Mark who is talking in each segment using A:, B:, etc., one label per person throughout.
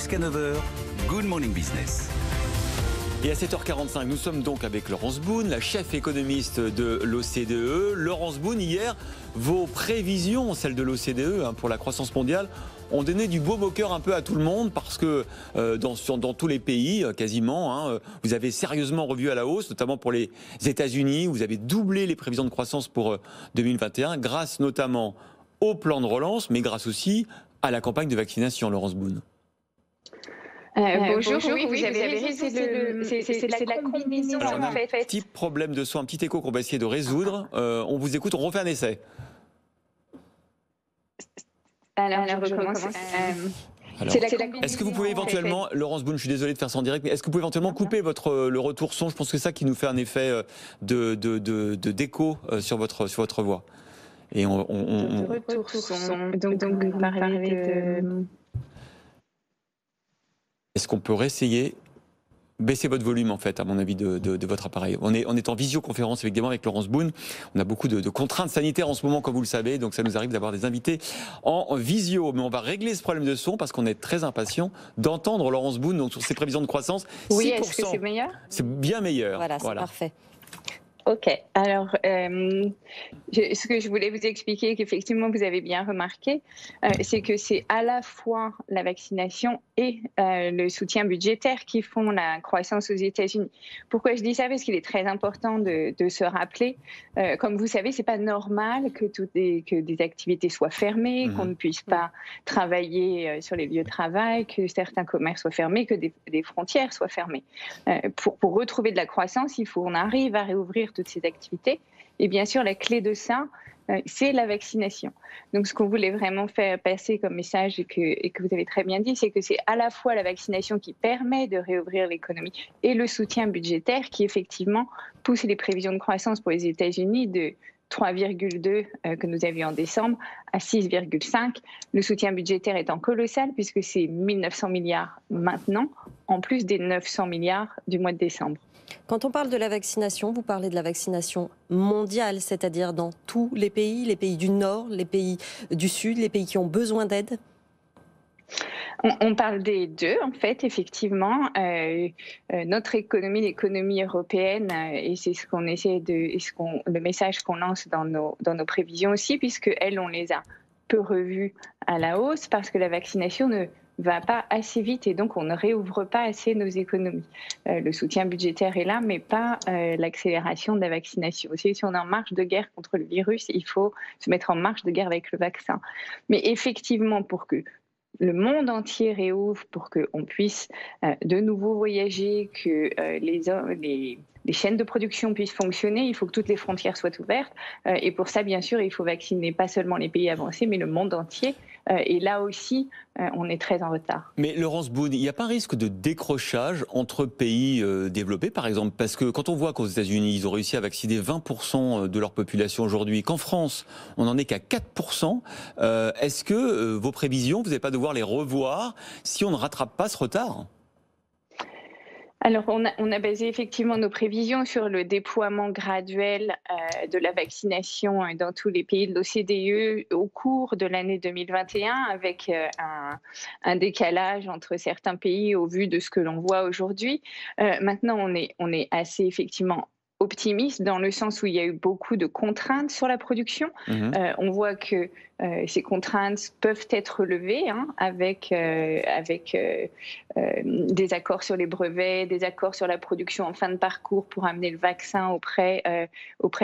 A: Jusqu'à 9 heures, Good Morning Business.
B: Et à 7h45, nous sommes donc avec Laurence Boone, la chef économiste de l'OCDE. Laurence Boone, hier, vos prévisions, celles de l'OCDE pour la croissance mondiale, ont donné du baume au cœur un peu à tout le monde parce que dans tous les pays, quasiment, vous avez sérieusement revu à la hausse, notamment pour les États-Unis. Vous avez doublé les prévisions de croissance pour 2021, grâce notamment au plan de relance, mais grâce aussi à la campagne de vaccination, Laurence Boone.
C: Bonjour, oui, vous avez raison, c'est la combinaison en fait.
B: Petit problème de son, un petit écho qu'on va essayer de résoudre. On vous écoute, on refait un essai.
C: Alors je recommence.
B: Est-ce que vous pouvez éventuellement, Laurence Boone, je suis désolé de faire ça en direct, mais est-ce que vous pouvez éventuellement couper le retour son? Je pense que c'est ça qui nous fait un effet d'écho sur votre voix. Et
C: Retour son. Donc vous parlez de...
B: Est-ce qu'on peut réessayer baisser votre volume, en fait, à mon avis, de votre appareil? On est en visioconférence, évidemment, avec Laurence Boone. On a beaucoup de contraintes sanitaires en ce moment, comme vous le savez, donc ça nous arrive d'avoir des invités en visio. Mais on va régler ce problème de son parce qu'on est très impatient d'entendre Laurence Boone donc, sur ses prévisions de croissance.
C: Oui, est-ce que c'est meilleur?
B: C'est bien meilleur.
D: Voilà, c'est parfait.
C: Ok, alors ce que je voulais vous expliquer, qu'effectivement vous avez bien remarqué, c'est que c'est à la fois la vaccination et le soutien budgétaire qui font la croissance aux États-Unis. Pourquoi je dis ça? Parce qu'il est très important de se rappeler, comme vous savez, c'est pas normal que des activités soient fermées, qu'on ne puisse pas travailler sur les lieux de travail, que certains commerces soient fermés, que des frontières soient fermées. Pour retrouver de la croissance, il faut qu'on arrive à réouvrir toutes ces activités. Et bien sûr, la clé de ça, c'est la vaccination. Donc, ce qu'on voulait vraiment faire passer comme message et que vous avez très bien dit, c'est que c'est à la fois la vaccination qui permet de réouvrir l'économie et le soutien budgétaire qui, effectivement, pousse les prévisions de croissance pour les États-Unis de 3,2 que nous avions en décembre à 6,5. Le soutien budgétaire étant colossal puisque c'est 1 900 milliards maintenant, en plus des 900 milliards du mois de décembre.
D: Quand on parle de la vaccination, vous parlez de la vaccination mondiale, c'est-à-dire dans tous les pays du Nord, les pays du Sud, les pays qui ont besoin d'aide?
C: On parle des deux, en fait, effectivement. Notre économie, l'économie européenne, et c'est ce qu'on essaie le message qu'on lance dans nos prévisions aussi, puisque elles, on les a peu revues à la hausse, parce que la vaccination ne va pas assez vite et donc on ne réouvre pas assez nos économies. Le soutien budgétaire est là, mais pas l'accélération de la vaccination. Aussi, si on est en marche de guerre contre le virus, il faut se mettre en marche de guerre avec le vaccin. Mais effectivement, pour que le monde entier réouvre, pour qu'on puisse de nouveau voyager, que les chaînes de production puissent fonctionner, il faut que toutes les frontières soient ouvertes. Et pour ça, bien sûr, il faut vacciner pas seulement les pays avancés, mais le monde entier. Et là aussi, on est très en retard.
B: Mais Laurence Boone, il n'y a pas un risque de décrochage entre pays développés, par exemple? Parce que quand on voit qu'aux États-Unis, ils ont réussi à vacciner 20% de leur population aujourd'hui, qu'en France, on n'en est qu'à 4%, est-ce que vos prévisions, vous n'allez pas devoir les revoir si on ne rattrape pas ce retard?
C: Alors, on a basé effectivement nos prévisions sur le déploiement graduel de la vaccination dans tous les pays de l'OCDE au cours de l'année 2021, avec un décalage entre certains pays au vu de ce que l'on voit aujourd'hui. Maintenant, on est assez effectivement optimiste dans le sens où il y a eu beaucoup de contraintes sur la production. On voit que ces contraintes peuvent être levées avec des accords sur les brevets, des accords sur la production en fin de parcours pour amener le vaccin auprès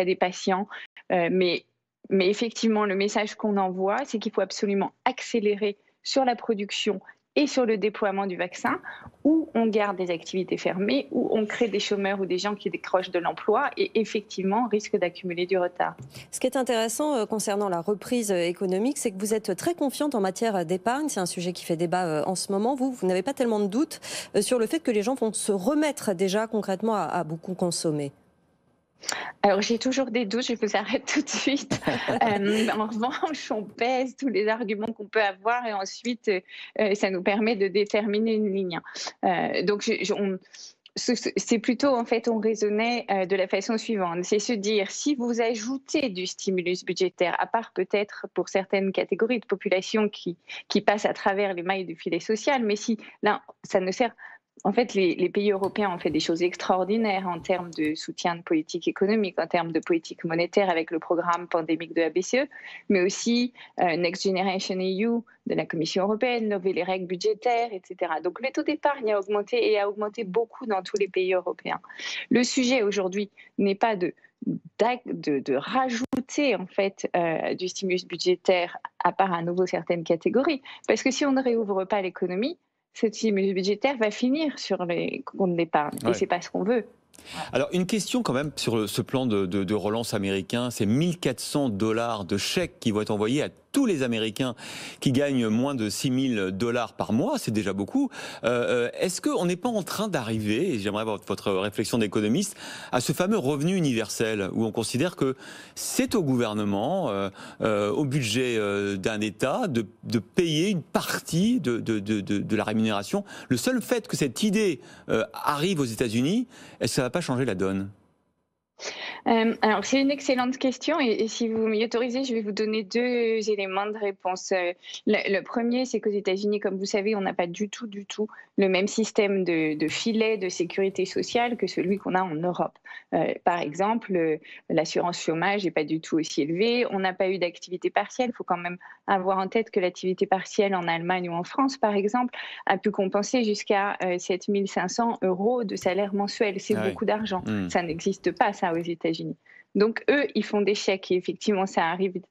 C: des patients. Mais effectivement, le message qu'on envoie, c'est qu'il faut absolument accélérer sur la production et sur le déploiement du vaccin, où on garde des activités fermées, où on crée des chômeurs ou des gens qui décrochent de l'emploi et effectivement risquent d'accumuler du retard.
D: Ce qui est intéressant concernant la reprise économique, c'est que vous êtes très confiante en matière d'épargne. C'est un sujet qui fait débat en ce moment. Vous n'avez pas tellement de doutes sur le fait que les gens vont se remettre déjà concrètement à beaucoup consommer.
C: Alors, j'ai toujours des doutes, je vous arrête tout de suite. En revanche, on pèse tous les arguments qu'on peut avoir et ensuite, ça nous permet de déterminer une ligne. Donc, c'est plutôt, en fait, on raisonnait de la façon suivante. C'est se dire, si vous ajoutez du stimulus budgétaire, à part peut-être pour certaines catégories de population qui passent à travers les mailles du filet social, mais si là, ça ne sert. En fait, les pays européens ont fait des choses extraordinaires en termes de soutien de politique économique, en termes de politique monétaire avec le programme pandémique de la BCE, mais aussi Next Generation EU de la Commission européenne, lever les règles budgétaires, etc. Donc le taux d'épargne a augmenté et a augmenté beaucoup dans tous les pays européens. Le sujet aujourd'hui n'est pas de rajouter en fait du stimulus budgétaire à part à nouveau certaines catégories, parce que si on ne réouvre pas l'économie, ce stimulus budgétaire va finir sur les comptes d'épargne. Ouais. Et ce n'est pas ce qu'on veut.
B: Alors, une question quand même sur ce plan de relance américain, c'est 1 400 $ de chèques qui vont être envoyés à tous les Américains qui gagnent moins de 6 000 $ par mois, c'est déjà beaucoup. Est-ce qu'on n'est pas en train d'arriver, et j'aimerais avoir votre réflexion d'économiste, à ce fameux revenu universel, où on considère que c'est au gouvernement, au budget d'un État, de payer une partie de la rémunération. Le seul fait que cette idée arrive aux États-Unis, est-ce que ça ne va pas changer la donne ?
C: Alors, c'est une excellente question et si vous m'y autorisez, je vais vous donner 2 éléments de réponse. Le premier, c'est qu'aux États-Unis, comme vous savez, on n'a pas du tout le même système de filet de sécurité sociale que celui qu'on a en Europe. Par exemple, l'assurance chômage n'est pas du tout aussi élevée. On n'a pas eu d'activité partielle. Il faut quand même avoir en tête que l'activité partielle en Allemagne ou en France, par exemple, a pu compenser jusqu'à 7 500 € de salaire mensuel. C'est beaucoup d'argent. Ça n'existe pas, ça, aux États-Unis. Donc, eux, ils font des chèques et effectivement, ça arrive,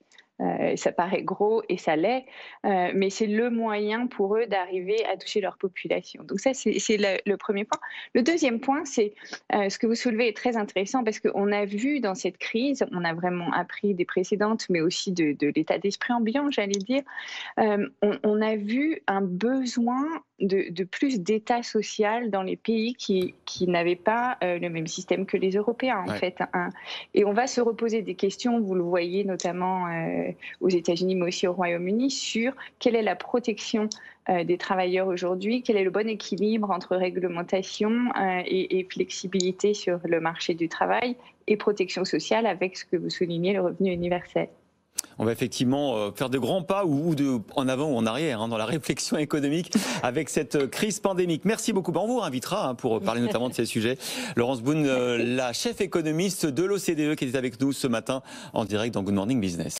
C: ça paraît gros et ça l'est, mais c'est le moyen pour eux d'arriver à toucher leur population. Donc ça, c'est le premier point. Le deuxième point, c'est ce que vous soulevez est très intéressant parce qu'on a vu dans cette crise, on a vraiment appris des précédentes, mais aussi de l'état d'esprit ambiant, j'allais dire, on a vu un besoin de plus d'état social dans les pays qui n'avaient pas le même système que les Européens, en fait. Et on va se reposer des questions, vous le voyez notamment aux États-Unis, mais aussi au Royaume-Uni, sur quelle est la protection des travailleurs aujourd'hui, quel est le bon équilibre entre réglementation et flexibilité sur le marché du travail et protection sociale avec ce que vous soulignez, le revenu universel.
B: On va effectivement faire de grands pas ou en avant ou en arrière dans la réflexion économique avec cette crise pandémique. Merci beaucoup. On vous invitera pour parler notamment de ces sujets. Laurence Boone, la chef économiste de l'OCDE qui est avec nous ce matin en direct dans Good Morning Business.